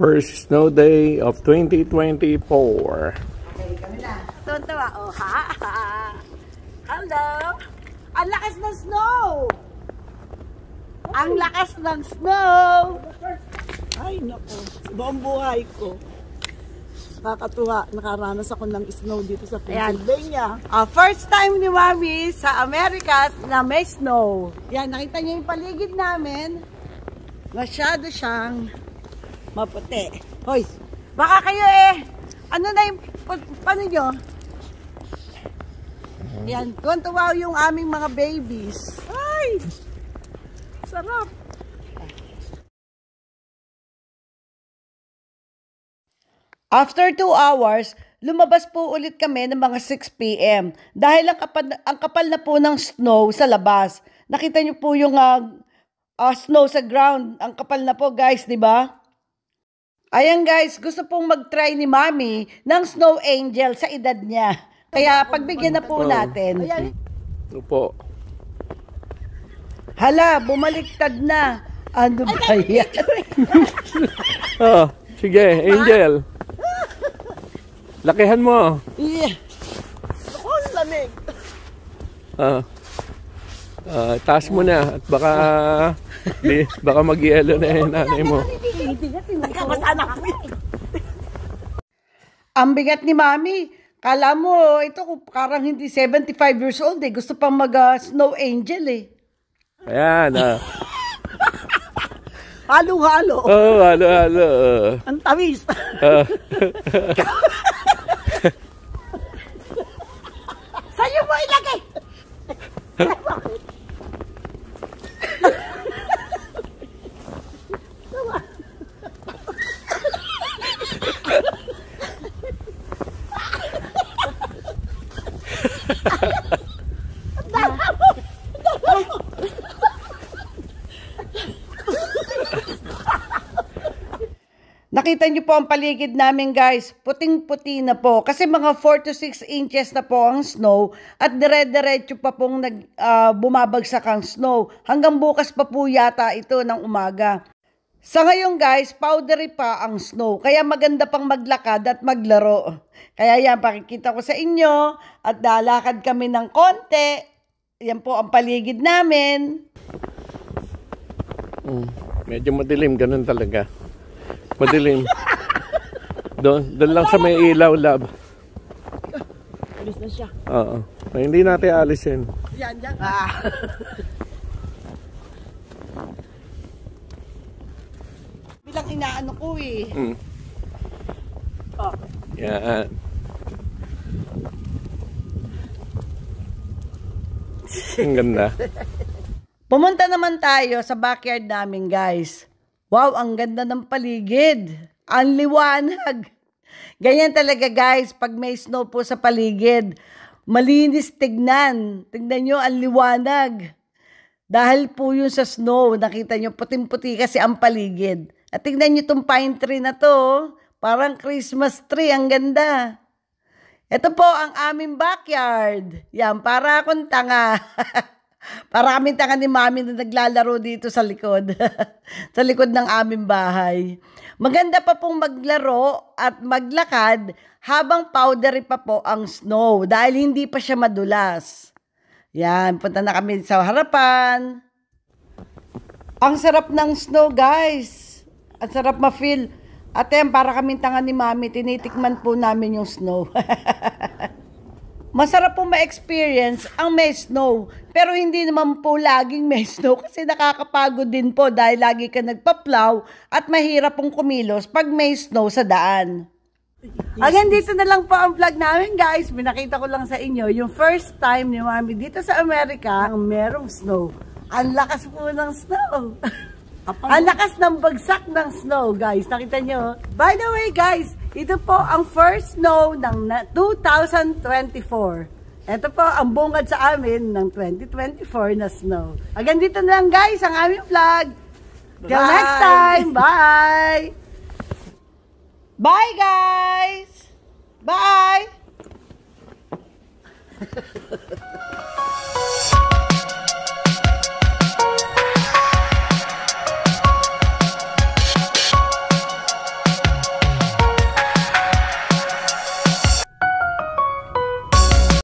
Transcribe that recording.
First snow day of 2024. Okay, kami na. Tuntawa. Oh, ha. Hello. Ang lakas ng snow. Ang lakas ng snow. Ay, naku. Buong buhay ko. Kakatuwa. Nakaranas ako ng snow dito sa Pennsylvania. First time ni Mami sa Americas na may snow. Yan, nakita niyo yung paligid namin. Masyado siyang maputi. Hoy, baka kayo ano na yung, paano nyo? Yan, tuwan-tuwa yung aming mga babies. Ay, sarap. After 2 hours, lumabas po ulit kami ng mga 6 p.m. Dahil ang kapal na po ng snow sa labas. Nakita nyo po yung snow sa ground. Ang kapal na po guys, di ba? Ayan guys, gusto pong mag-try ni Mami ng snow angel sa edad niya. Kaya pagbigyan na po natin. Opo. Hala, bumaliktad na. Ano ba yan? Oh, sige, angel. Lakihan mo. Yeah. Ako, lamig. Taas mo na at baka mag-yelo na yung nanay mo. Nagkabasa na kami. Ang bigat ni Mami. Kala mo, ito parang hindi 75 years old eh. Gusto pang mag-snow angel eh. Ayan. Halo-halo. Oh, halo-halo. Ang tamis. Sa'yo mo ilagay. Nakita niyo po ang paligid namin guys, puting-puti na po. Kasi mga 4 to 6 inches na po ang snow at dire-diretso pa pong bumabagsak ang snow. Hanggang bukas pa po yata ito ng umaga. Sa ngayon guys, powdery pa ang snow. Kaya maganda pang maglakad at maglaro. Kaya yan, pakikita ko sa inyo at lalakad kami ng konti. Yan po ang paligid namin. Medyo madilim, ganun talaga. Madilim. Doon lang sa may ilaw, lab. Alis na siya. Oo. Hindi natin alisin. Yan. Bilang inaano ko eh. Oh. Yan. Ang ganda. Pumunta naman tayo sa backyard namin guys. Wow, ang ganda ng paligid. Ang liwanag. Ganyan talaga guys, pag may snow po sa paligid. Malinis tignan. Tignan nyo, ang liwanag. Dahil po yun sa snow, nakita nyo, puting-puti kasi ang paligid. At tignan nyo itong pine tree na to. Parang Christmas tree, ang ganda. Ito po ang aming backyard. Yan, para akong tanga. Para kami tanga ni Mami na naglalaro dito sa likod. Sa likod ng aming bahay. Maganda pa pong maglaro at maglakad habang powdery pa po ang snow dahil hindi pa siya madulas. Yan, punta na kami sa harapan. Ang sarap ng snow guys. Ang sarap ma-feel. At yan, para kami tanga ni Mami, tinitikman po namin yung snow. Masarap po ma-experience ang may snow. Pero hindi naman po laging may snow kasi nakakapagod din po dahil lagi ka nagpa-plow at mahirap pong kumilos pag may snow sa daan. Hanggang dito na lang po ang vlog namin guys. Pinakita ko lang sa inyo yung first time ni Mami dito sa Amerika ang merong snow. Ang lakas po ng snow. Ang lakas ng bagsak ng snow guys. Nakita nyo? By the way guys, ito po ang first snow ng 2024. Ito po ang bungad sa amin ng 2024 na snow. Hanggang dito na lang guys ang aming vlog. Till next time. Bye! Bye guys! Bye!